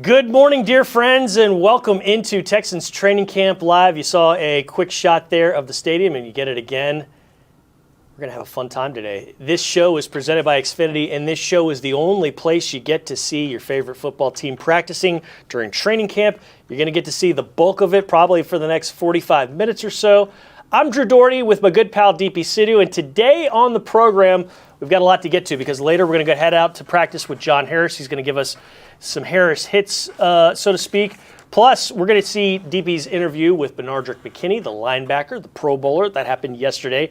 Good morning, dear friends, and welcome into Texans Training Camp Live. You saw a quick shot there of the stadium, and you get it again. We're going to have a fun time today. This show is presented by Xfinity, and this show is the only place you get to see your favorite football team practicing during training camp. You're going to get to see the bulk of it probably for the next 45 minutes or so. I'm Drew Doherty with my good pal DP Sidhu, and today on the program, we've got a lot to get to because later we're going to go head out to practice with John Harris. He's going to give us some Harris hits, so to speak. Plus, we're going to see DP's interview with Benardrick McKinney, the linebacker, the Pro Bowler. That happened yesterday.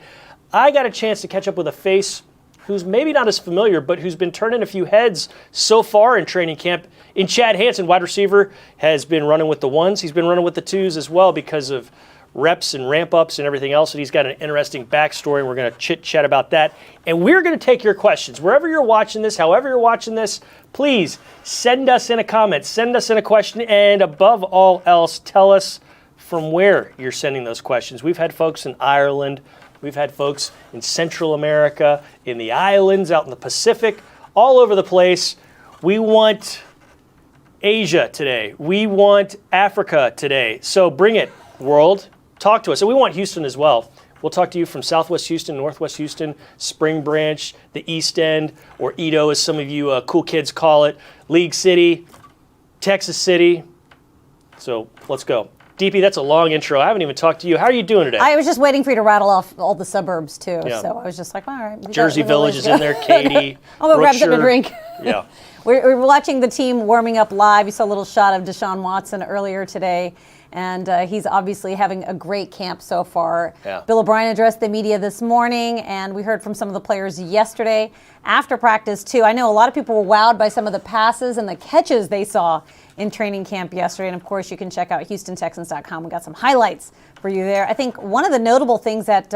I got a chance to catch up with a face who's maybe not as familiar, but who's been turning a few heads so far in training camp. In Chad Hansen, wide receiver, has been running with the ones. He's been running with the twos as well because of reps and ramp-ups and everything else, and he's got an interesting backstory, and we're going to chit-chat about that. And we're going to take your questions. Wherever you're watching this, however you're watching this, please send us in a comment, send us in a question, and above all else, tell us from where you're sending those questions. We've had folks in Ireland, we've had folks in Central America, in the islands, out in the Pacific, all over the place. We want Asia today. We want Africa today. So bring it, world. Talk to us. And we want Houston as well. We'll talk to you from Southwest Houston, Northwest Houston, Spring Branch, the East End, or Edo, as some of you cool kids call it, League City, Texas City. So let's go. DP, that's a long intro. I haven't even talked to you. How are you doing today? I was just waiting for you to rattle off all the suburbs, too. Yeah. So I was just like, all right. Jersey Village is in there, Katy. I'm going to grab something to drink. Yeah. We're watching the team warming up live. You saw a little shot of Deshaun Watson earlier today. And he's obviously having a great camp so far. Yeah. Bill O'Brien addressed the media this morning, and we heard from some of the players yesterday after practice, too. I know a lot of people were wowed by some of the passes and the catches they saw in training camp yesterday. And, of course, you can check out HoustonTexans.com. We got some highlights for you there. I think one of the notable things that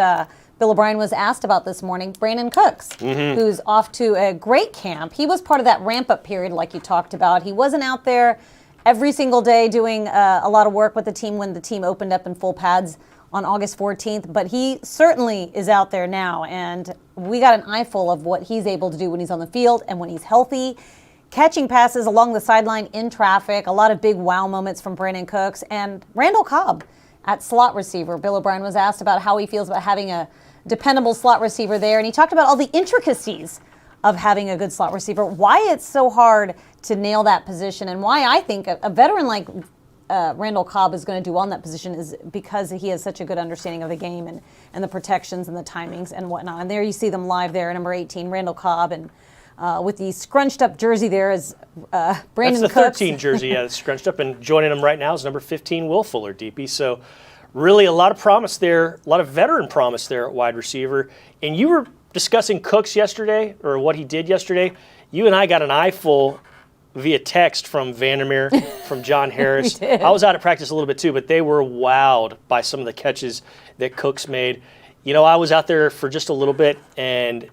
Bill O'Brien was asked about this morning, Brandon Cooks, who's off to a great camp. He was part of that ramp-up period like you talked about. He wasn't out there every single day doing a lot of work with the team when the team opened up in full pads on August 14th, but he certainly is out there now, and we got an eyeful of what he's able to do when he's on the field and when he's healthy, catching passes along the sideline in traffic, a lot of big wow moments from Brandon Cooks, and Randall Cobb at slot receiver. Bill O'Brien was asked about how he feels about having a dependable slot receiver there, and he talked about all the intricacies of having a good slot receiver, why it's so hard to nail that position, and why I think a veteran like Randall Cobb is going to do well in that position is because he has such a good understanding of the game and the protections and the timings and whatnot. And there you see them live there, number 18, Randall Cobb, and with the scrunched up jersey there is Brandon Cooks. That's the 13 jersey, yeah, that's scrunched up, and joining him right now is number 15, Will Fuller, DP. So really a lot of promise there, a lot of veteran promise there at wide receiver. And you were discussing Cooks yesterday, or what he did yesterday. You and I got an eyeful via text from Vandermeer, from John Harris. I was out at practice a little bit too, but they were wowed by some of the catches that Cooks made. You know, I was out there for just a little bit, and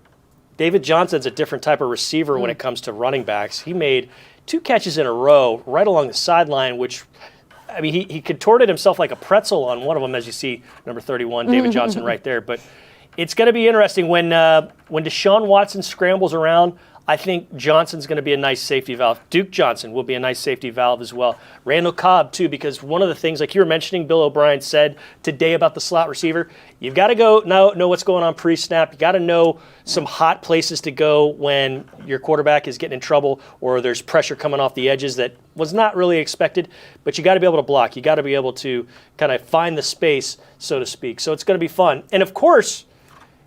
David Johnson's a different type of receiver when it comes to running backs. He made 2 catches in a row right along the sideline, which, I mean, he contorted himself like a pretzel on one of them, as you see, number 31, David Johnson right there. But it's going to be interesting when Deshaun Watson scrambles around. I think Johnson's going to be a nice safety valve. Duke Johnson will be a nice safety valve as well. Randall Cobb, too, because one of the things, like you were mentioning, Bill O'Brien said today about the slot receiver, you've got to go know what's going on pre-snap. You got to know some hot places to go when your quarterback is getting in trouble or there's pressure coming off the edges that was not really expected, but you got to be able to block. You got to be able to kind of find the space, so to speak. So it's going to be fun. And, of course,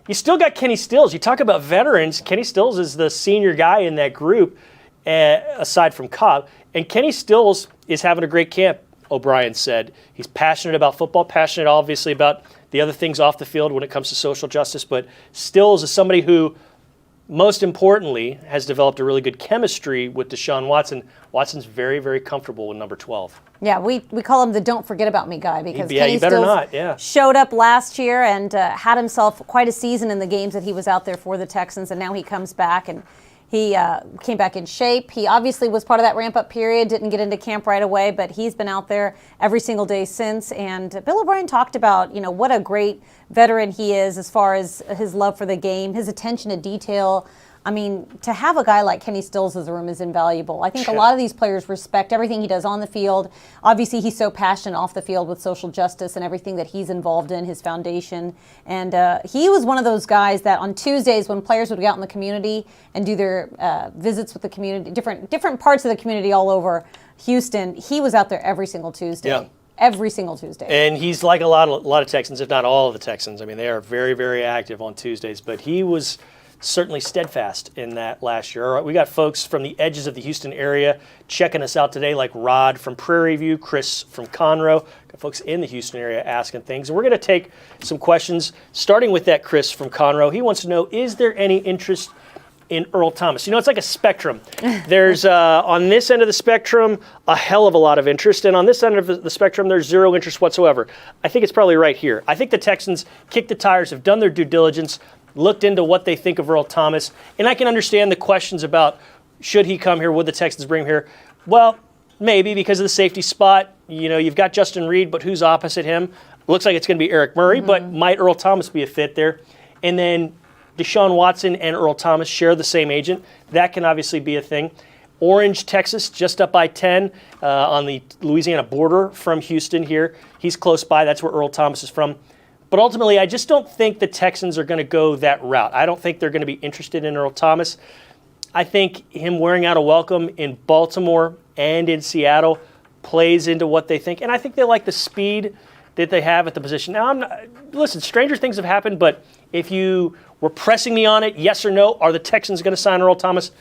you still got Kenny Stills. You talk about veterans. Kenny Stills is the senior guy in that group, aside from Cobb. And Kenny Stills is having a great camp, O'Brien said. He's passionate about football, passionate obviously about the other things off the field when it comes to social justice. But Stills is somebody who, most importantly, has developed a really good chemistry with Deshaun Watson. Watson's very, very comfortable with number 12. Yeah, we call him the don't forget about me guy because Kenny Stills showed up last year and had himself quite a season in the games that he was out there for the Texans, and now he comes back and he came back in shape. He obviously was part of that ramp-up period, didn't get into camp right away, but he's been out there every single day since. And Bill O'Brien talked about, what a great veteran he is as far as his love for the game, his attention to detail. I mean, to have a guy like Kenny Stills in the room is invaluable. I think a lot of these players respect everything he does on the field. Obviously, he's so passionate off the field with social justice and everything that he's involved in, his foundation. And he was one of those guys that on Tuesdays when players would go out in the community and do their visits with the community, different parts of the community all over Houston, he was out there every single Tuesday. Yeah. Every single Tuesday. And he's like a lot of Texans, if not all of the Texans. I mean, they are very, very active on Tuesdays. But he was certainly steadfast in that last year. All right, we got folks from the edges of the Houston area checking us out today, like Rod from Prairie View, Chris from Conroe. Got folks in the Houston area asking things. And we're going to take some questions, starting with that Chris from Conroe. He wants to know, is there any interest in Earl Thomas? It's like a spectrum. There's, on this end of the spectrum, a hell of a lot of interest. And on this end of the spectrum, there's zero interest whatsoever. I think it's probably right here. I think the Texans kicked the tires, have done their due diligence, looked into what they think of Earl Thomas. And I can understand the questions about, should he come here? Would the Texans bring him here? Well, maybe because of the safety spot. You've got Justin Reed, but who's opposite him? Looks like it's going to be Eric Murray, but might Earl Thomas be a fit there? And then Deshaun Watson and Earl Thomas share the same agent. That can obviously be a thing. Orange, Texas, just up by 10 on the Louisiana border from Houston here. He's close by. That's where Earl Thomas is from. But ultimately, I just don't think the Texans are going to go that route. I don't think they're going to be interested in Earl Thomas. I think him wearing out a welcome in Baltimore and in Seattle plays into what they think. And I think they like the speed that they have at the position. Now, listen, stranger things have happened, but if you were pressing me on it, yes or no, are the Texans going to sign Earl Thomas?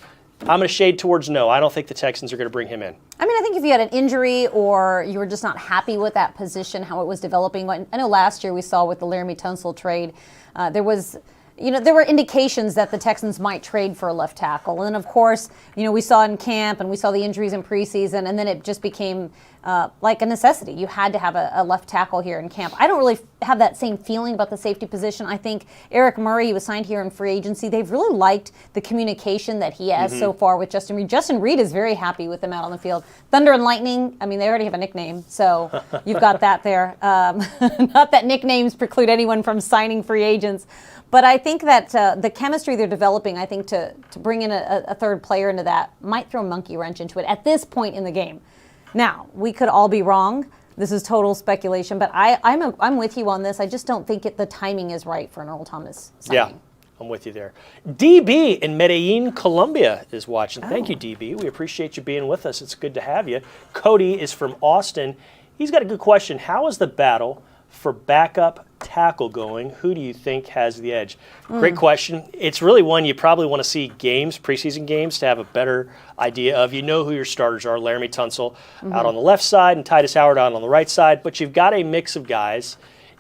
I'm going to shade towards no. I don't think the Texans are going to bring him in. I mean, I think if you had an injury or you were just not happy with that position, how it was developing. I know last year we saw with the Laramie Tunsil trade, there were indications that the Texans might trade for a left tackle. And then, of course, we saw in camp and we saw the injuries in preseason, and then it just became like a necessity. You had to have a left tackle here in camp. I don't really have that same feeling about the safety position. I think Eric Murray, he was signed here in free agency. They've really liked the communication that he has so far with Justin Reed. Justin Reed is very happy with him out on the field. Thunder and Lightning, I mean, they already have a nickname, so you've got that there. Not that nicknames preclude anyone from signing free agents. But I think that the chemistry they're developing, I think to bring in a third player into that might throw a monkey wrench into it at this point in the game. Now, we could all be wrong. This is total speculation, but I'm with you on this. I just don't think the timing is right for an Earl Thomas signing. Yeah, I'm with you there. DB in Medellin, Colombia is watching. Thank you, DB. We appreciate you being with us. It's good to have you. Cody is from Austin. He's got a good question. How is the battle for backup tackle going? Who do you think has the edge? Great question. It's really one you probably want to see games, preseason games, to have a better idea of. You know who your starters are. Laramie Tunsil out on the left side and Titus Howard out on the right side. But you've got a mix of guys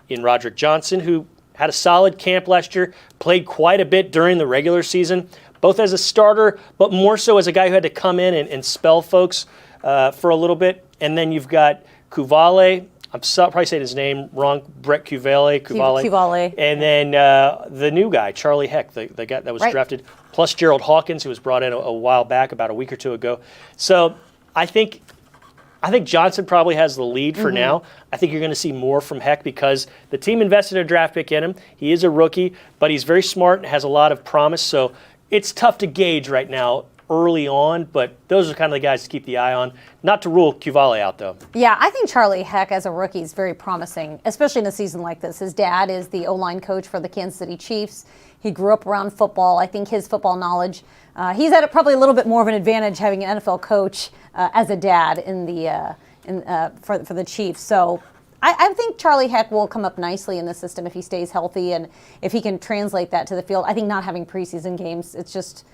in Roderick Johnson, who had a solid camp last year, played quite a bit during the regular season, both as a starter, but more so as a guy who had to come in and spell folks for a little bit. And then you've got Cuvale. I'm probably saying his name wrong, Brett Cuvale. And then the new guy, Charlie Heck, the guy that was drafted, plus Gerald Hawkins, who was brought in a while back, about a week or two ago. So I think Johnson probably has the lead for now. I think you're going to see more from Heck because the team invested a draft pick in him. He is a rookie, but he's very smart and has a lot of promise. So it's tough to gauge right now early on, but those are kind of the guys to keep the eye on. Not to rule Cuvale out, though. Yeah, I think Charlie Heck as a rookie is very promising, especially in a season like this. His dad is the O-line coach for the Kansas City Chiefs. He grew up around football. I think his football knowledge, he's at probably a little bit more of an advantage having an NFL coach as a dad for the Chiefs. So I think Charlie Heck will come up nicely in the system if he stays healthy and if he can translate that to the field. I think not having preseason games, it's just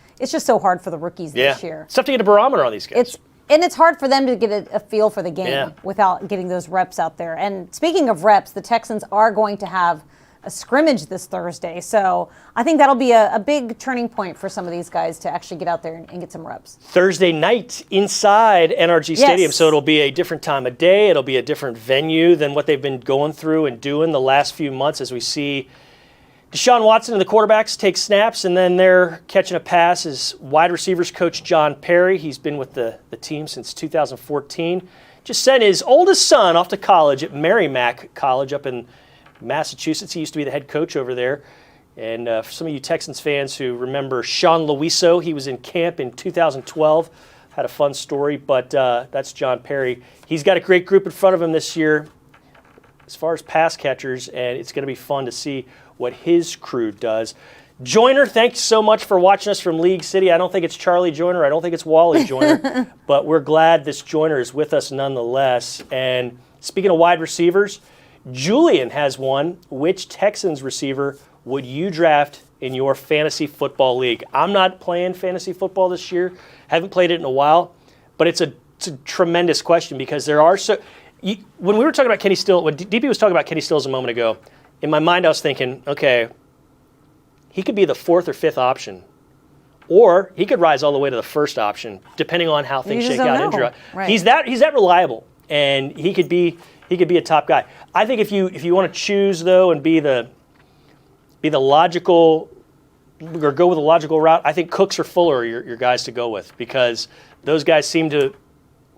so hard for the rookies this year. It's tough to get a barometer on these guys. It's hard for them to get a feel for the game without getting those reps out there. And speaking of reps, the Texans are going to have a scrimmage this Thursday. So I think that'll be a big turning point for some of these guys to actually get out there and get some reps. Thursday night inside NRG Stadium, so it'll be a different time of day. It'll be a different venue than what they've been going through and doing the last few months as we see Deshaun Watson and the quarterbacks take snaps, and then they're catching a pass as wide receivers coach John Perry. He's been with the team since 2014. Just sent his oldest son off to college at Merrimack College up in Massachusetts. He used to be the head coach over there. And for some of you Texans fans who remember Sean Luiso, he was in camp in 2012. Had a fun story, but that's John Perry. He's got a great group in front of him this year as far as pass catchers, and it's going to be fun to see what his crew does. Joyner, thanks so much for watching us from League City. I don't think it's Charlie Joyner. I don't think it's Wally Joyner, but we're glad this Joyner is with us nonetheless. And speaking of wide receivers, Julian has one. Which Texans receiver would you draft in your fantasy football league? I'm not playing fantasy football this year. Haven't played it in a while, but it's a tremendous question because there are when we were talking about Kenny Stills, when DP was talking about Kenny Stills a moment ago, in my mind I was thinking, okay, he could be the fourth or fifth option, or he could rise all the way to the first option, depending on how things shake out injury. Right. He's that reliable, and he could be a top guy. I think if you want to choose though and be the logical or go with a logical route, I think Cooks or Fuller are your guys to go with because those guys seem to.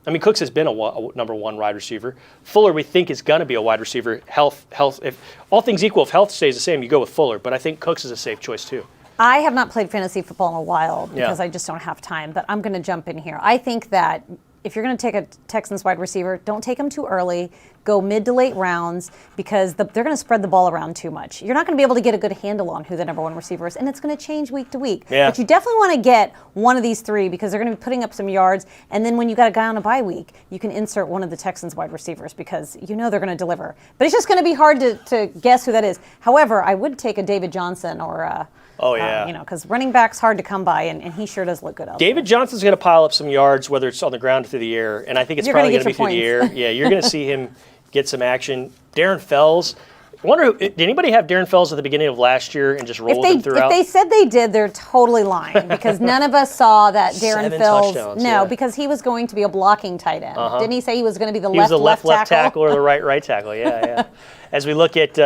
I mean, Cooks has been a number one wide receiver. Fuller, we think, is going to be a wide receiver. Health. If all things equal, if health stays the same, you go with Fuller. But I think Cooks is a safe choice too. I have not played fantasy football in a while because I just don't have time. But I'm going to jump in here. I think that if you're going to take a Texans wide receiver, don't take him too early. Go mid to late rounds because they're going to spread the ball around too much. You're not going to be able to get a good handle on who the number one receiver is, and it's going to change week to week. Yeah. But you definitely want to get one of these three because they're going to be putting up some yards, and then when you got a guy on a bye week, you can insert one of the Texans wide receivers because you know they're going to deliver. But it's just going to be hard to guess who that is. However, I would take a David Johnson or because running back's hard to come by, and he sure does look good out there. David Johnson's going to pile up some yards, whether it's on the ground or through the air, and I think it's probably going to be through the air. Yeah, you're going to see him get some action. Darren Fells. I wonder, did anybody have Darren Fells at the beginning of last year and just rolled him throughout? If they said they did, they're totally lying because none of us saw that Darren Fells. Because he was going to be a blocking tight end. Didn't he say he was going to be the left tackle or the right tackle? Yeah. As we look at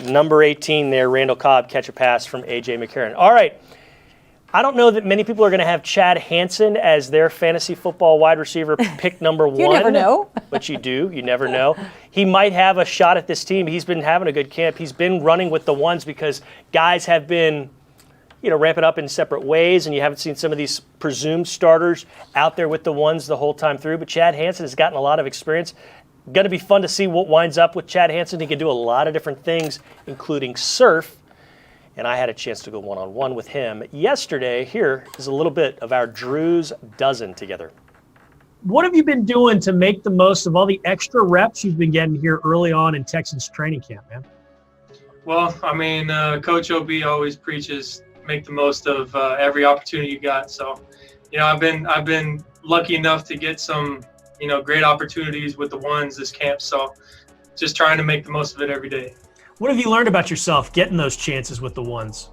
number 18 there, Randall Cobb catch a pass from A.J. McCarron. All right. I don't know that many people are going to have Chad Hansen as their fantasy football wide receiver pick number one. You never know. But you do. You never know. He might have a shot at this team. He's been having a good camp. He's been running with the ones because guys have been, ramping up in separate ways, and you haven't seen some of these presumed starters out there with the ones the whole time through. But Chad Hansen has gotten a lot of experience. Going to be fun to see what winds up with Chad Hansen. He can do a lot of different things, including surf. And I had a chance to go one-on-one with him yesterday. Here is a little bit of our Drew's Dozen together. What have you been doing to make the most of all the extra reps you've been getting here early on in Texans training camp, man? Well, I mean, Coach OB always preaches make the most of every opportunity you got. So, I've been lucky enough to get some, great opportunities with the ones this camp. So, just trying to make the most of it every day. What have you learned about yourself getting those chances with the ones?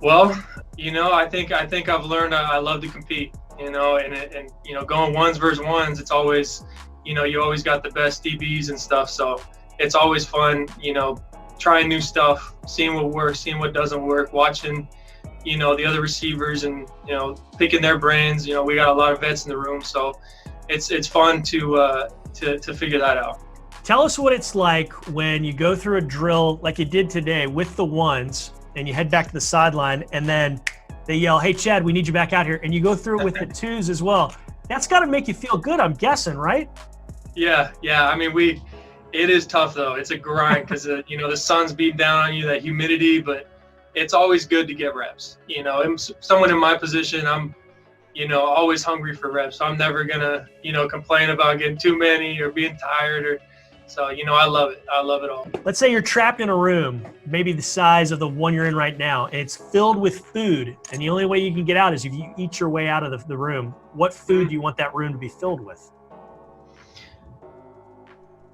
Well, I think I've learned I love to compete, and going ones versus ones, it's always, you always got the best DBs and stuff. So it's always fun, trying new stuff, seeing what works, seeing what doesn't work, watching, the other receivers and, picking their brains. We got a lot of vets in the room, so it's fun to figure that out. Tell us what it's like when you go through a drill like you did today with the ones and you head back to the sideline and then they yell, "Hey, Chad, we need you back out here," and you go through it with the twos as well. That's got to make you feel good, I'm guessing, right? Yeah. I mean, it is tough though. It's a grind because the sun's beating down on you, that humidity, but it's always good to get reps. Someone in my position, I'm always hungry for reps. So I'm never gonna complain about getting too many or being tired so I love it. I love it all. Let's say you're trapped in a room, maybe the size of the one you're in right now, and it's filled with food, and the only way you can get out is if you eat your way out of the room. What food do you want that room to be filled with?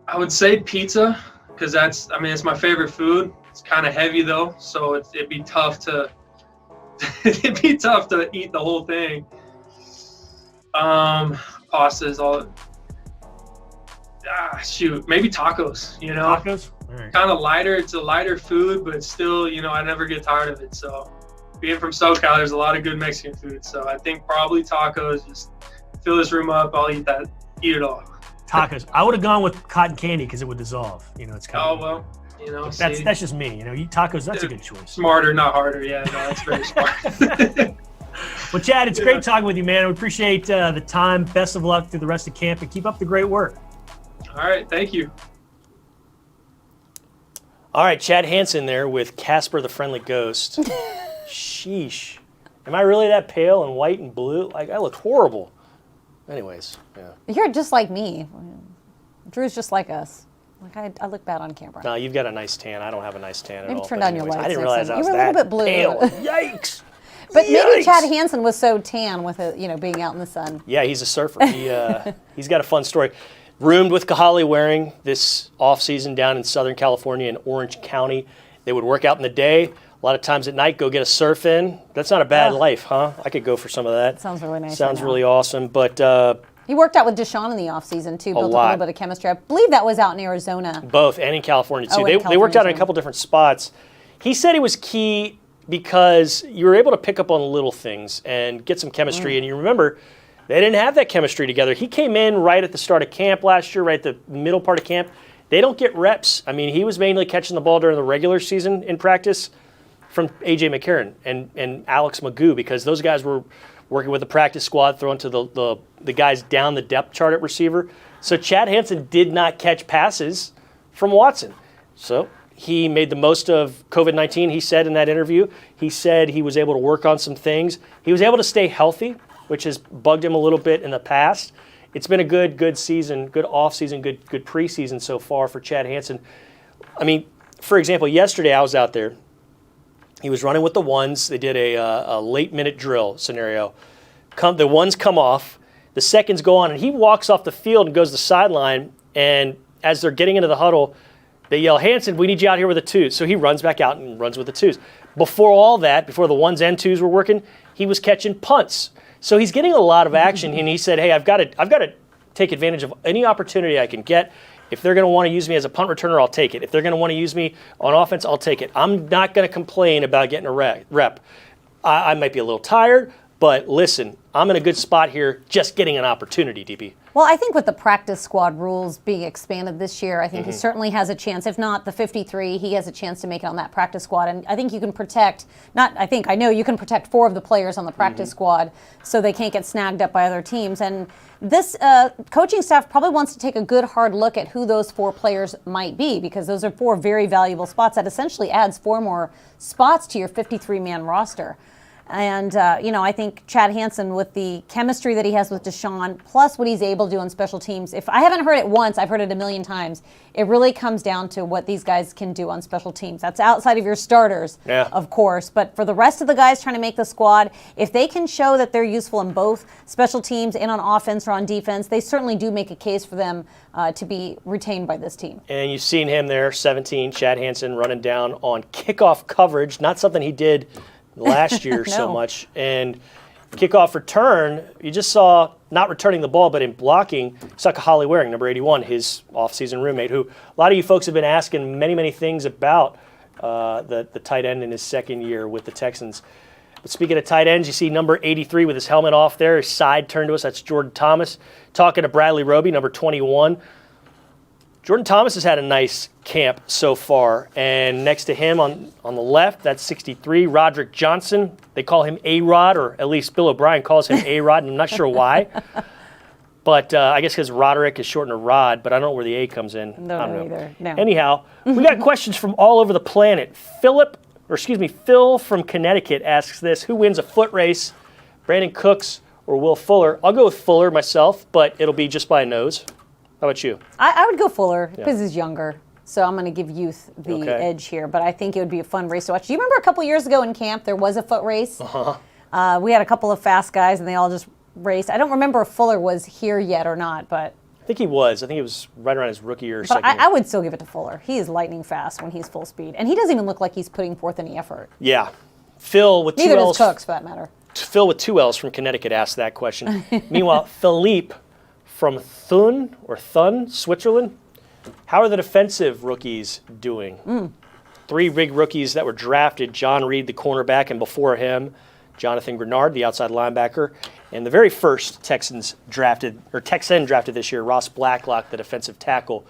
I would say pizza, because it's my favorite food. It's kind of heavy though, so it'd be tough to eat the whole thing. Pastas, maybe tacos. Tacos? All right. Kind of lighter. It's a lighter food, but still, I never get tired of it. So, being from SoCal, there's a lot of good Mexican food. So I think probably tacos. Just fill this room up. I'll eat it all. Tacos. I would have gone with cotton candy because it would dissolve. It's kind of. That's just me. Eat tacos. That's a good choice. Smarter, not harder. Yeah, no, that's very smart. Well, Chad, it's great talking with you, man. We appreciate the time. Best of luck through the rest of camp, and keep up the great work. All right, thank you. All right, Chad Hansen there with Casper the Friendly Ghost. Sheesh. Am I really that pale and white and blue? Like, I look horrible. Anyways, yeah. You're just like me. Drew's just like us. Like I look bad on camera. No, you've got a nice tan. I don't have a nice tan at all. Maybe turn down your lights. I didn't realize I was you were a little bit blue. pale. Yikes. But maybe Yikes. Chad Hansen was so tan with it, being out in the sun. Yeah, he's a surfer. He's got a fun story. Roomed with Kahale Waring this off-season down in Southern California in Orange County. They would work out in the day. A lot of times at night, go get a surf in. That's not a bad life, huh? I could go for some of that. Sounds really nice. Sounds really awesome. But he worked out with Deshaun in the offseason, too. Built a little bit of chemistry. I believe that was out in Arizona. Both, and in California, too. Oh, They worked out in a couple different spots. He said it was key because you were able to pick up on little things and get some chemistry. And you remember, they didn't have that chemistry together. He came in right at the start of camp last year, right at the middle part of camp. They don't get reps. I mean, he was mainly catching the ball during the regular season in practice from A.J. McCarron and Alex Magoo, because those guys were working with the practice squad, throwing to the guys down the depth chart at receiver. So Chad Hansen did not catch passes from Watson. So he made the most of COVID-19, he said in that interview. He said he was able to work on some things. He was able to stay healthy, which has bugged him a little bit in the past. It's been a good season, good off-season, good preseason so far for Chad Hansen. I mean, for example, yesterday I was out there. He was running with the ones. They did a late-minute drill scenario. The ones come off. The seconds go on, and he walks off the field and goes to the sideline, and as they're getting into the huddle, they yell, "Hansen, we need you out here with the twos." So he runs back out and runs with the twos. Before all that, before the ones and twos were working, he was catching punts. So he's getting a lot of action, and he said, "Hey, I've got to take advantage of any opportunity I can get. If they're going to want to use me as a punt returner, I'll take it. If they're going to want to use me on offense, I'll take it. I'm not going to complain about getting a rep. I might be a little tired, but listen, I'm in a good spot here just getting an opportunity, DB." Well, I think with the practice squad rules being expanded this year, I think he certainly has a chance. If not the 53, he has a chance to make it on that practice squad. And I think you can protect, I know you can protect 4 of the players on the practice squad so they can't get snagged up by other teams. And this coaching staff probably wants to take a good hard look at who those 4 players might be, because those are 4 very valuable spots. That essentially adds 4 more spots to your 53-man roster. And, I think Chad Hansen, with the chemistry that he has with Deshaun, plus what he's able to do on special teams, if I haven't heard it once, I've heard it a million times. It really comes down to what these guys can do on special teams. That's outside of your starters, of course. But for the rest of the guys trying to make the squad, if they can show that they're useful in both special teams and on offense or on defense, they certainly do make a case for them to be retained by this team. And you've seen him there, 17, Chad Hansen, running down on kickoff coverage, not something he did last year so much. And kickoff return, you just saw, not returning the ball, but in blocking, you saw Kahale Waring, number 81, his off-season roommate, who a lot of you folks have been asking many things about the tight end in his second year with the Texans. But speaking of tight ends, you see number 83 with his helmet off there, his side turned to us, that's Jordan Thomas. Talking to Bradley Roby, number 21. Jordan Thomas has had a nice camp so far. And next to him on the left, that's 63, Roderick Johnson. They call him A-Rod, or at least Bill O'Brien calls him A-Rod, and I'm not sure why. But I guess because Roderick is shortened to Rod, but I don't know where the A comes in. No, I don't know either. No. Anyhow, we got questions from all over the planet. Phil from Connecticut asks this: who wins a foot race, Brandon Cooks or Will Fuller? I'll go with Fuller myself, but it'll be just by a nose. How about you? I would go Fuller because he's younger. So I'm going to give youth the edge here. But I think it would be a fun race to watch. Do you remember a couple years ago in camp there was a foot race? Uh-huh. We had a couple of fast guys, and they all just raced. I don't remember if Fuller was here yet or not, but I think he was. I think it was right around his rookie year. But I would still give it to Fuller. He is lightning fast when he's full speed. And he doesn't even look like he's putting forth any effort. Yeah. Phil with Neither two L's. does Cooks, for that matter. Phil with 2 L's from Connecticut asked that question. Meanwhile, Philippe from Thun, Switzerland. How are the defensive rookies doing? 3 big rookies that were drafted: John Reed, the cornerback, and before him, Jonathan Grenard, the outside linebacker. And the very first Texan drafted this year, Ross Blacklock, the defensive tackle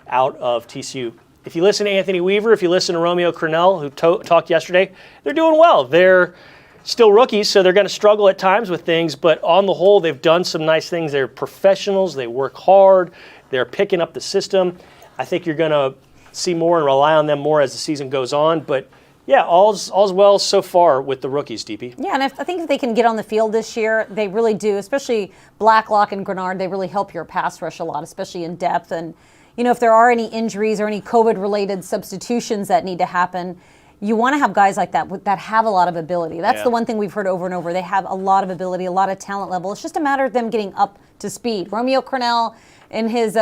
out of TCU. If you listen to Anthony Weaver, if you listen to Romeo Crennel, who talked yesterday, they're doing well. They're still rookies, so they're going to struggle at times with things, but on the whole, they've done some nice things. They're professionals. They work hard. They're picking up the system. I think you're going to see more and rely on them more as the season goes on, but yeah, all's well so far with the rookies, DP. Yeah, and I think if they can get on the field this year, they really do, especially Blacklock and Grenard, they really help your pass rush a lot, especially in depth. And, if there are any injuries or any COVID-related substitutions that need to happen, you want to have guys like that have a lot of ability. That's the one thing we've heard over and over. They have a lot of ability, a lot of talent level. It's just a matter of them getting up to speed. Romeo Crennel, in his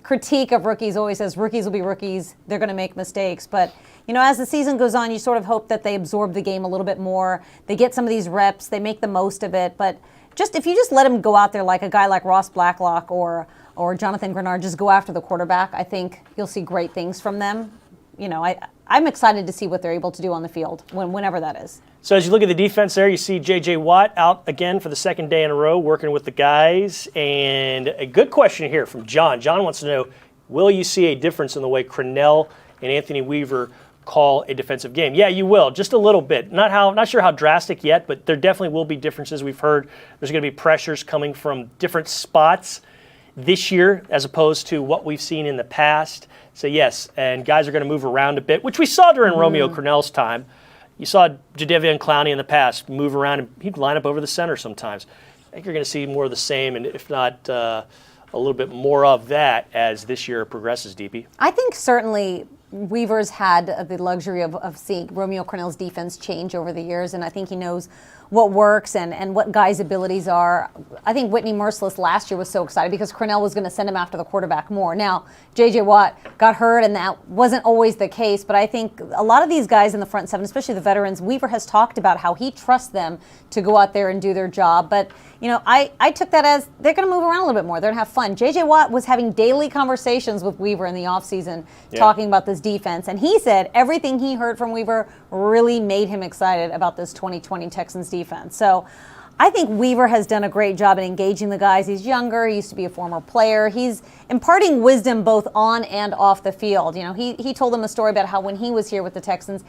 critique of rookies, always says rookies will be rookies. They're going to make mistakes. But, as the season goes on, you sort of hope that they absorb the game a little bit more. They get some of these reps. They make the most of it. But if you just let them go out there like a guy like Ross Blacklock or Jonathan Grenard, just go after the quarterback, I think you'll see great things from them. I'm excited to see what they're able to do on the field, whenever that is. So as you look at the defense there, you see J.J. Watt out again for the second day in a row, working with the guys. And a good question here from John. John wants to know, will you see a difference in the way Crennel and Anthony Weaver call a defensive game? Yeah, you will, just a little bit. Not sure how drastic yet, but there definitely will be differences. We've heard there's going to be pressures coming from different spots this year as opposed to what we've seen in the past. So yes, and guys are going to move around a bit, which we saw during Romeo Crennel's time. You saw Jadeveon Clowney in the past move around, and he'd line up over the center sometimes. I think you're going to see more of the same, and if not a little bit more of that as this year progresses, DP. I think certainly Weaver's had the luxury of seeing Romeo Crennel's defense change over the years, and I think he knows what works and what guys' abilities are. I think Whitney Merciless last year was so excited because Crennel was going to send him after the quarterback more. Now, J.J. Watt got hurt, and that wasn't always the case, but I think a lot of these guys in the front seven, especially the veterans, Weaver has talked about how he trusts them to go out there and do their job. But, I took that as they're going to move around a little bit more. They're going to have fun. J.J. Watt was having daily conversations with Weaver in the offseason talking about this defense, and he said everything he heard from Weaver really made him excited about this 2020 Texans defense. So I think Weaver has done a great job in engaging the guys. He's younger. He used to be a former player. He's imparting wisdom both on and off the field. He told them a story about how when he was here with the Texans,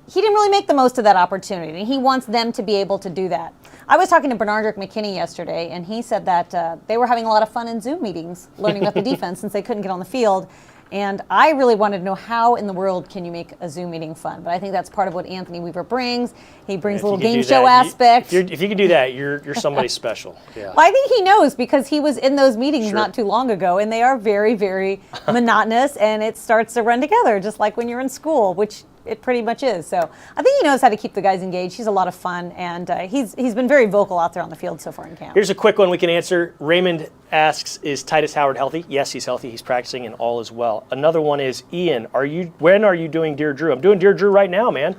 he didn't really make the most of that opportunity, and he wants them to be able to do that. I was talking to Bernardrick McKinney yesterday, and he said that they were having a lot of fun in Zoom meetings learning about the defense since they couldn't get on the field. And I really wanted to know how in the world can you make a Zoom meeting fun? But I think that's part of what Anthony Weaver brings. He brings a little game show aspect. If you can do that, you're somebody special. Yeah. Well, I think he knows because he was in those meetings not too long ago, and they are very, very monotonous, and it starts to run together just like when you're in school, which it pretty much is. So I think he knows how to keep the guys engaged. He's a lot of fun, and he's been very vocal out there on the field so far in camp. Here's a quick one we can answer. Raymond asks, is Titus Howard healthy? Yes, he's healthy. He's practicing, and all is well. Another one is, Ian, when are you doing Dear Drew? I'm doing Dear Drew right now, man.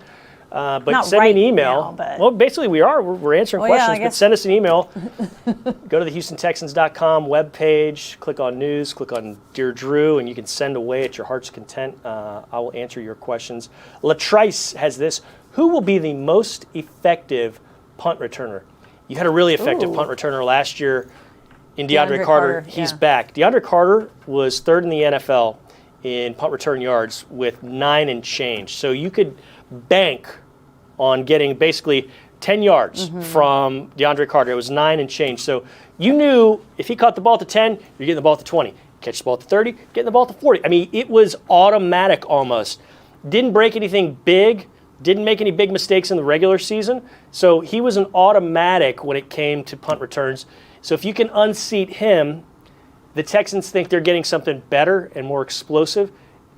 But Not send right me an email. now, but... Well, basically we are. We're answering questions, yeah, but send us an email. Go to the HoustonTexans.com webpage, click on news, click on Dear Drew, and you can send away at your heart's content. I will answer your questions. Latrice has this. Who will be the most effective punt returner? You had a really effective punt returner last year in DeAndre Carter. He's back. DeAndre Carter was third in the NFL in punt return yards with 9 and change. So you could bank on getting basically 10 yards from DeAndre Carter. It was 9 and change. So you knew if he caught the ball to 10, you're getting the ball to 20. Catch the ball to 30, getting the ball to 40. I mean, it was automatic almost. Didn't break anything big, didn't make any big mistakes in the regular season. So he was an automatic when it came to punt returns. So if you can unseat him, the Texans think they're getting something better and more explosive.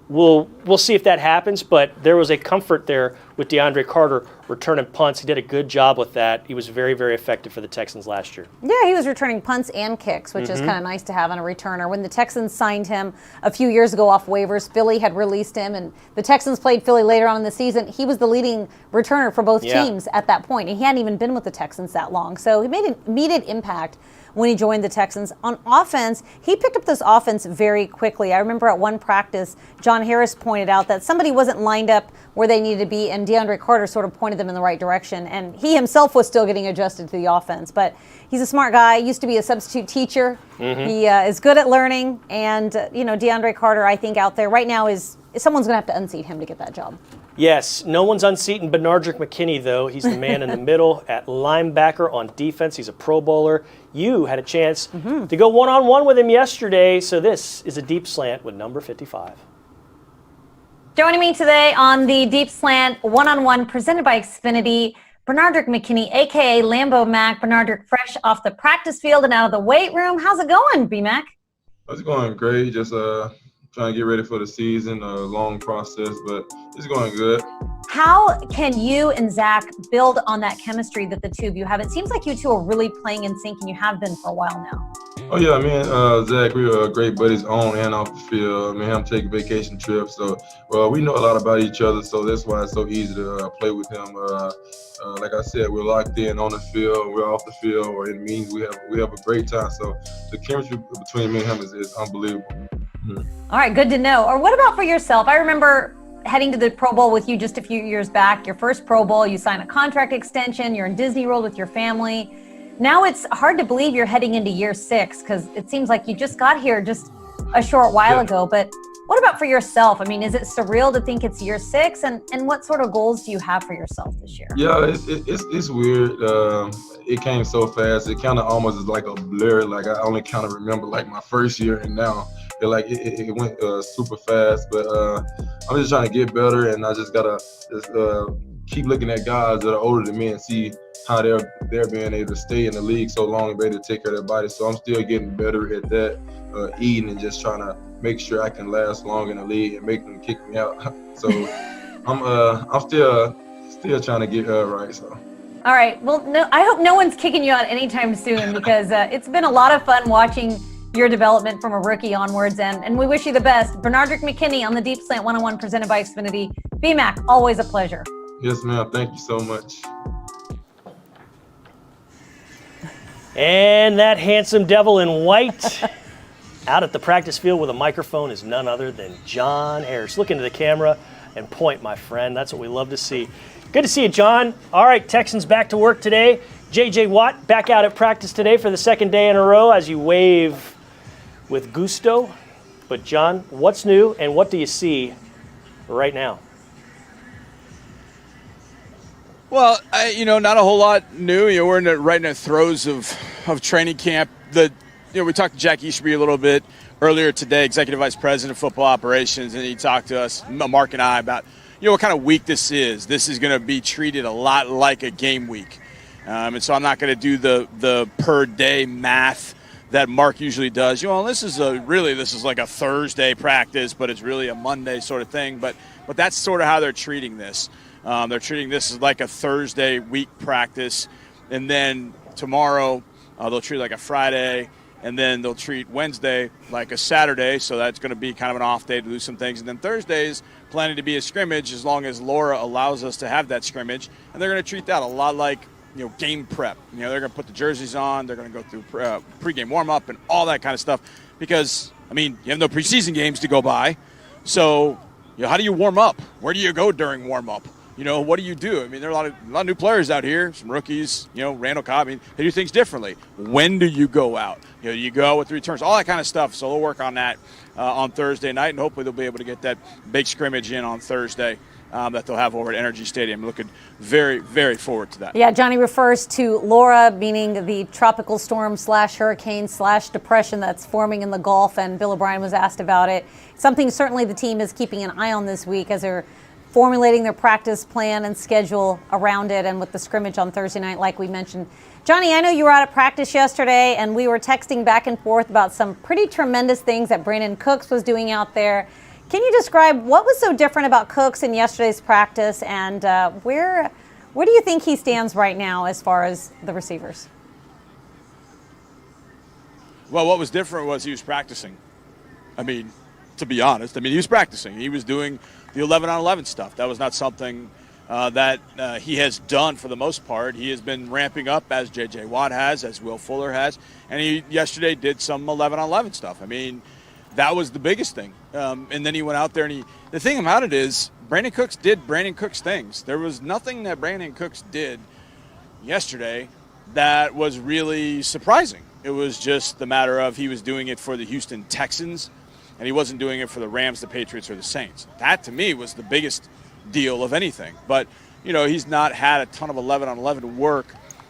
We'll see if that happens, but there was a comfort there with DeAndre Carter returning punts. He did a good job with that. He was very, very effective for the Texans last year. Yeah, he was returning punts and kicks, which is kind of nice to have on a returner. When the Texans signed him a few years ago off waivers, Philly had released him, and the Texans played Philly later on in the season. He was the leading returner for both teams at that point, and he hadn't even been with the Texans that long. So he made an immediate impact when he joined the Texans. On offense, he picked up this offense very quickly. I remember at one practice, John Harris pointed out that somebody wasn't lined up where they needed to be, and DeAndre Carter sort of pointed them in the right direction. And he himself was still getting adjusted to the offense. But he's a smart guy, used to be a substitute teacher. He is good at learning. And, DeAndre Carter, I think, out there right now is someone's going to have to unseat him to get that job. Yes, no one's unseating Benardrick McKinney, though. He's the man in the middle at linebacker on defense. He's a Pro Bowler. You had a chance to go one-on-one with him yesterday, so this is a deep slant with number 55. Joining me today on the Deep Slant one-on-one presented by Xfinity, Benardrick McKinney, a.k.a. Lambo Mac. Benardrick, fresh off the practice field and out of the weight room. How's it going, B-Mac? It's going great. Just trying to get ready for the season. A long process, but it's going good. How can you and Zach build on that chemistry that the two of you have? It seems like you two are really playing in sync, and you have been for a while now. Oh, yeah, me and Zach, we are great buddies on and off the field. Me and him take vacation trips. So, we know a lot about each other, so that's why it's so easy to play with him. Like I said, we're locked in on the field, we're off the field, or it means we have a great time. So the chemistry between me and him is unbelievable. All right, good to know. Or what about for yourself? I remember heading to the Pro Bowl with you just a few years back. Your first Pro Bowl, you sign a contract extension, you're in Disney World with your family. Now it's hard to believe you're heading into year 6 because it seems like you just got here just a short while ago. But what about for yourself? I mean, is it surreal to think it's year 6? And what sort of goals do you have for yourself this year? Yeah, it's weird. It came so fast. It kind of almost is like a blur. Like I only kind of remember like my first year, and now it went super fast. But I'm just trying to get better, and I just gotta keep looking at guys that are older than me and see how they're being able to stay in the league so long and be able to take care of their body. So I'm still getting better at that, eating and just trying to make sure I can last long in the league and make them kick me out. So I'm still trying to get right. So. All right. Well, no, I hope no one's kicking you out anytime soon because it's been a lot of fun watching your development from a rookie onwards, and we wish you the best. Benardrick McKinney on the Deep Slant one-on-one presented by Xfinity. B-Mac, always a pleasure. Yes, ma'am. Thank you so much. And that handsome devil in white out at the practice field with a microphone is none other than John Harris. Look into the camera and point, my friend. That's what we love to see. Good to see you, John. All right, Texans back to work today. J.J. Watt back out at practice today for the second day in a row as you wave with gusto. But, John, what's new and what do you see right now? Well, not a whole lot new. We're right in the throes of training camp. We talked to Jack Easterby a little bit earlier today, Executive Vice President of Football Operations, and he talked to us, Mark and I, about what kind of week this is. This is going to be treated a lot like a game week, and so I'm not going to do the per day math that Mark usually does. This is like a Thursday practice, but it's really a Monday sort of thing. But that's sort of how they're treating this. They're treating this as like a Thursday week practice, and then tomorrow they'll treat it like a Friday, and then they'll treat Wednesday like a Saturday, so that's going to be kind of an off day to do some things. And then Thursday's planning to be a scrimmage as long as Laura allows us to have that scrimmage, and they're going to treat that a lot like game prep. They're going to put the jerseys on, they're going to go through pregame warm-up and all that kind of stuff because, you have no preseason games to go by, so how do you warm up? Where do you go during warm-up? what do you do? I mean, there are a lot of new players out here, some rookies, Randall, Cobb. I mean, they do things differently. When do you go out? You go out with the returns, all that kind of stuff. So they'll work on that on Thursday night, and hopefully they'll be able to get that big scrimmage in on Thursday that they'll have over at Energy Stadium. Looking very, very forward to that. Yeah, Johnny refers to Laura, meaning the tropical storm / hurricane / depression that's forming in the Gulf, and Bill O'Brien was asked about it. Something certainly the team is keeping an eye on this week as they're formulating their practice plan and schedule around it, and with the scrimmage on Thursday night, like we mentioned. Johnny, I know you were out at practice yesterday, and we were texting back and forth about some pretty tremendous things that Brandon Cooks was doing out there. Can you describe what was so different about Cooks in yesterday's practice, and where do you think he stands right now as far as the receivers? Well, what was different was he was practicing. I mean, to be honest, he was practicing. He was doing the 11-on-11 stuff. That was not something that he has done for the most part. He has been ramping up as J.J. Watt has, as Will Fuller has, and he yesterday did some 11-on-11 stuff. I mean, that was the biggest thing. And then he went out there, and the thing about it is Brandon Cooks did Brandon Cooks things. There was nothing that Brandon Cooks did yesterday that was really surprising. It was just the matter of he was doing it for the Houston Texans, and he wasn't doing it for the Rams, the Patriots, or the Saints. That, to me, was the biggest deal of anything. But, he's not had a ton of 11-on-11 work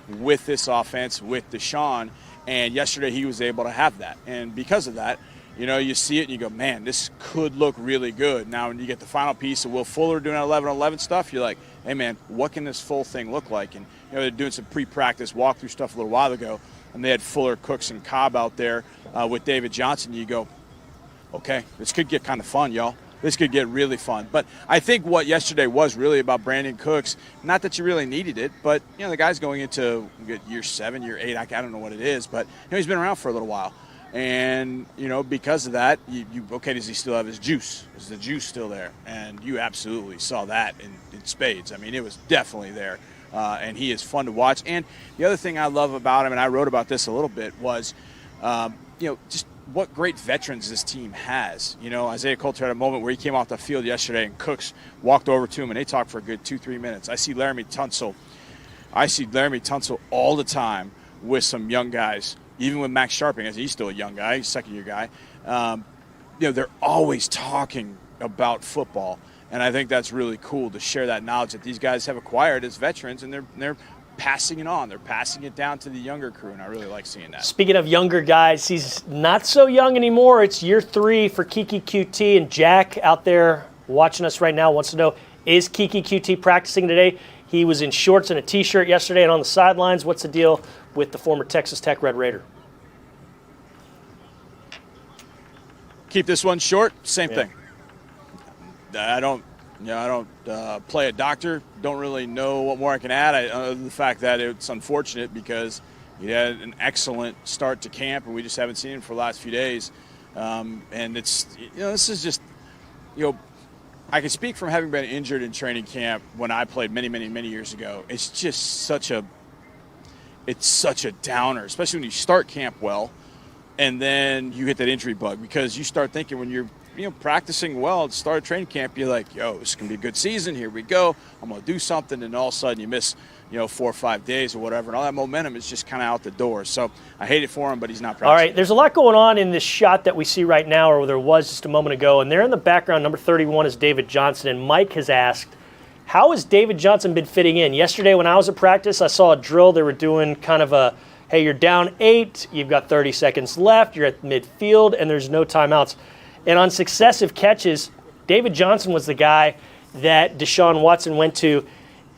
with this offense, with Deshaun, and yesterday he was able to have that. And because of that, you see it and you go, man, this could look really good. Now, when you get the final piece of Will Fuller doing that 11-on-11 stuff, you're like, hey, man, what can this full thing look like? And, they're doing some pre-practice walkthrough stuff a little while ago, and they had Fuller, Cooks, and Cobb out there with David Johnson. You go, okay, this could get kind of fun, y'all. This could get really fun. But I think what yesterday was really about Brandon Cooks, not that you really needed it, but, the guy's going into year 7, year 8, I don't know what it is, but he's been around for a little while. And, because of that, okay, does he still have his juice? Is the juice still there? And you absolutely saw that in spades. I mean, it was definitely there. And he is fun to watch. And the other thing I love about him, and I wrote about this a little bit, was, just what great veterans this team has. Isaiah Coulter had a moment where he came off the field yesterday and Cooks walked over to him and they talked for a good 2-3 minutes. I see Laramie Tunsil all the time with some young guys, even with Max Sharping, as he's still a young guy, he's a second-year guy. They're always talking about football, and I think that's really cool to share that knowledge that these guys have acquired as veterans, and they're passing it on. They're passing it down to the younger crew, and I really like seeing that. Speaking of younger guys, he's not so young anymore. It's year 3 for Kiki QT, and Jack out there watching us right now wants to know, is Kiki QT practicing today? He was in shorts and a T-shirt yesterday and on the sidelines. What's the deal with the former Texas Tech Red Raider? Keep this one short. Same thing. I don't play a doctor. Don't really know what more I can add. Other than the fact that it's unfortunate because he had an excellent start to camp, and we just haven't seen him for the last few days. And it's this is just I can speak from having been injured in training camp when I played many years ago. It's just such a downer, especially when you start camp well and then you hit that injury bug, because you start thinking when you're practicing well at the start of training camp, you're like, this is going to be a good season. Here we go. I'm going to do something. And all of a sudden you miss 4 or 5 days or whatever. And all that momentum is just kind of out the door. So I hate it for him, but he's not practicing. All right, there's a lot going on in this shot that we see right now, or there was just a moment ago. And there in the background, number 31 is David Johnson. And Mike has asked, how has David Johnson been fitting in? Yesterday when I was at practice, I saw a drill. They were doing kind of a, hey, you're down 8, you've got 30 seconds left, you're at midfield, and there's no timeouts. And on successive catches, David Johnson was the guy that Deshaun Watson went to.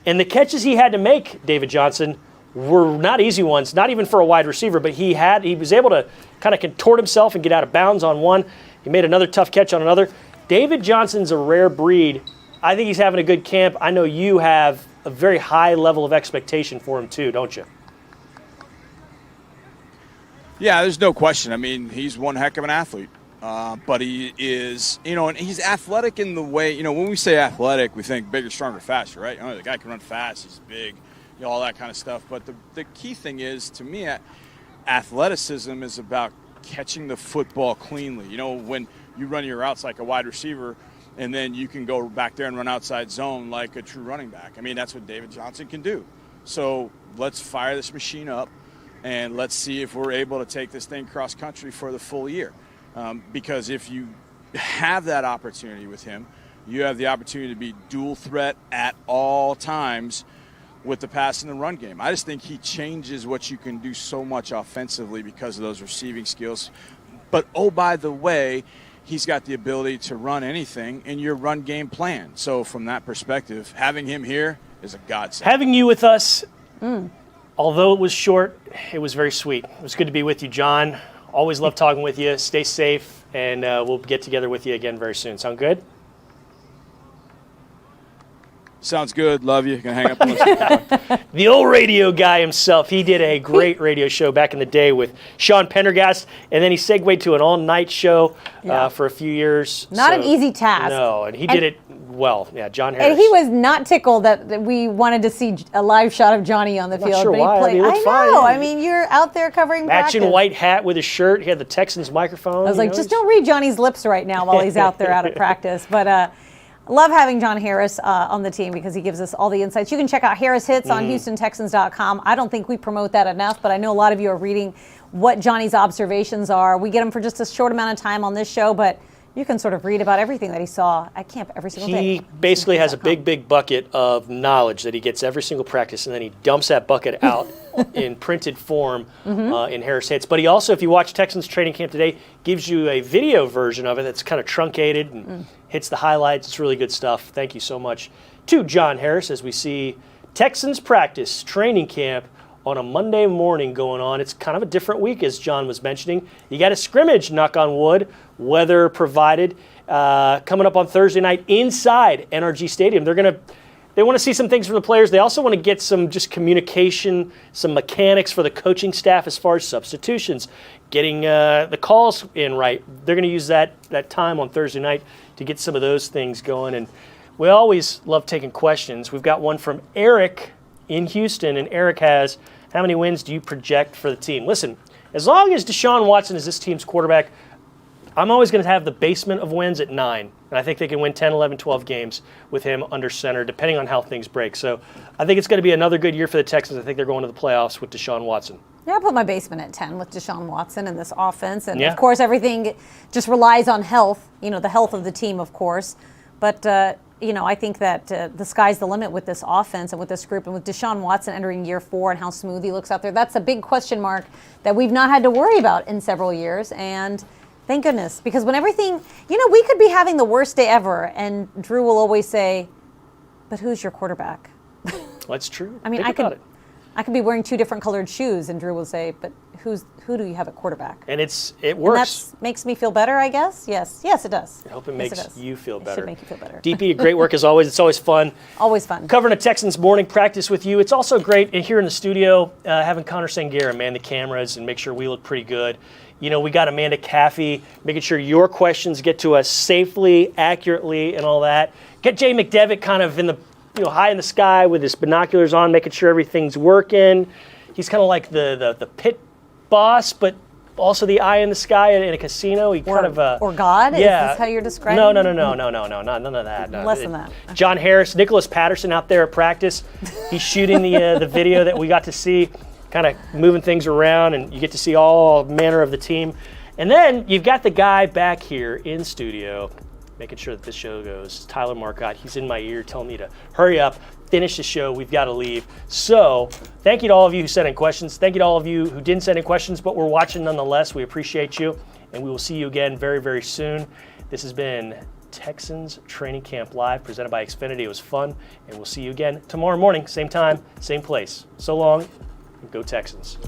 And the catches he had to make, David Johnson, were not easy ones, not even for a wide receiver, but he was able to kind of contort himself and get out of bounds on one. He made another tough catch on another. David Johnson's a rare breed. I think he's having a good camp. I know you have a very high level of expectation for him too, don't you? Yeah, there's no question. I mean, he's one heck of an athlete. But he is, and he's athletic in the way, when we say athletic, we think bigger, stronger, faster, right? The guy can run fast, he's big, all that kind of stuff. But the key thing is, to me, athleticism is about catching the football cleanly. When you run your routes like a wide receiver, and then you can go back there and run outside zone like a true running back. I mean, that's what David Johnson can do. So let's fire this machine up, and let's see if we're able to take this thing cross country for the full year. Because if you have that opportunity with him, you have the opportunity to be dual threat at all times with the pass and the run game. I just think he changes what you can do so much offensively because of those receiving skills. But, oh, by the way, he's got the ability to run anything in your run game plan. So from that perspective, having him here is a godsend. Having you with us, although it was short, it was very sweet. It was good to be with you, John. Always love talking with you. Stay safe, and we'll get together with you again very soon. Sound good? Sounds good. Love you. You can hang up and listen. The old radio guy himself. He did a great radio show back in the day with Sean Pendergast, and then he segued to an all-night show for a few years. Not an easy task. No, and he did it well. Yeah, John Harris. And he was not tickled that we wanted to see a live shot of Johnny on the field. Sure but why. he played. He looked I fine. know. I mean, you're out there covering matching practice. white hat with his shirt. He had the Texans microphone. I was like, just don't read Johnny's lips right now while he's out there out at practice. But love having John Harris on the team because he gives us all the insights. You can check out Harris Hits on HoustonTexans.com. I don't think we promote that enough, but I know a lot of you are reading what Johnny's observations are. We get them for just a short amount of time on this show, but you can sort of read about everything that he saw at camp every single day. He basically has a big bucket of knowledge that he gets every single practice, and then he dumps that bucket out in printed form in Harris Hits. But he also, if you watch Texans training camp today, gives you a video version of it that's kind of truncated and hits the highlights. It's really good stuff. Thank you so much to John Harris as we see Texans practice training camp on a Monday morning going on. It's kind of a different week, as John was mentioning. You got a scrimmage, knock on wood, weather provided, coming up on Thursday night inside NRG Stadium. They want to see some things from the players. They also want to get some just communication, some mechanics for the coaching staff as far as substitutions, getting the calls in right. They're going to use that time on Thursday night to get some of those things going. And we always love taking questions. We've got one from Eric in Houston, and Eric has, how many wins do you project for the team? Listen, as long as Deshaun Watson is this team's quarterback, I'm always going to have the basement of wins at 9. And I think they can win 10, 11, 12 games with him under center, depending on how things break. So I think it's going to be another good year for the Texans. I think they're going to the playoffs with Deshaun Watson. Yeah, I put my basement at 10 with Deshaun Watson and this offense. And, of course, everything just relies on health, the health of the team, of course. But, I think that the sky's the limit with this offense and with this group. And with Deshaun Watson entering year 4 and how smooth he looks out there, that's a big question mark that we've not had to worry about in several years. And thank goodness, because when everything, we could be having the worst day ever, and Drew will always say, but who's your quarterback? That's true. I mean, I could be wearing 2 different colored shoes, and Drew will say, but who do you have at quarterback? And it works. That makes me feel better, I guess. Yes, it does. I hope it makes you feel better. It should make you feel better. DP, great work as always. It's always fun. Always fun. Covering a Texans morning practice with you. It's also great here in the studio having Connor Sangera man the cameras and make sure we look pretty good. We got Amanda Caffey making sure your questions get to us safely, accurately, and all that. Get Jay McDevitt kind of in the high in the sky with his binoculars on, making sure everything's working. He's kind of like the pit boss, but also the eye in the sky in a casino. He kind of or God. Yeah. Is this how you're describing? No, none of that. No. Less than that. John Harris, Nicholas Patterson out there at practice. He's shooting the video that we got to see, kind of moving things around, and you get to see all manner of the team. And then you've got the guy back here in studio making sure that this show goes. Tyler Marcotte, he's in my ear telling me to hurry up, finish the show, we've got to leave. So thank you to all of you who sent in questions. Thank you to all of you who didn't send in questions, but we're watching nonetheless. We appreciate you, and we will see you again very, very soon. This has been Texans Training Camp Live, presented by Xfinity. It was fun, and we'll see you again tomorrow morning, same time, same place. So long, and go Texans.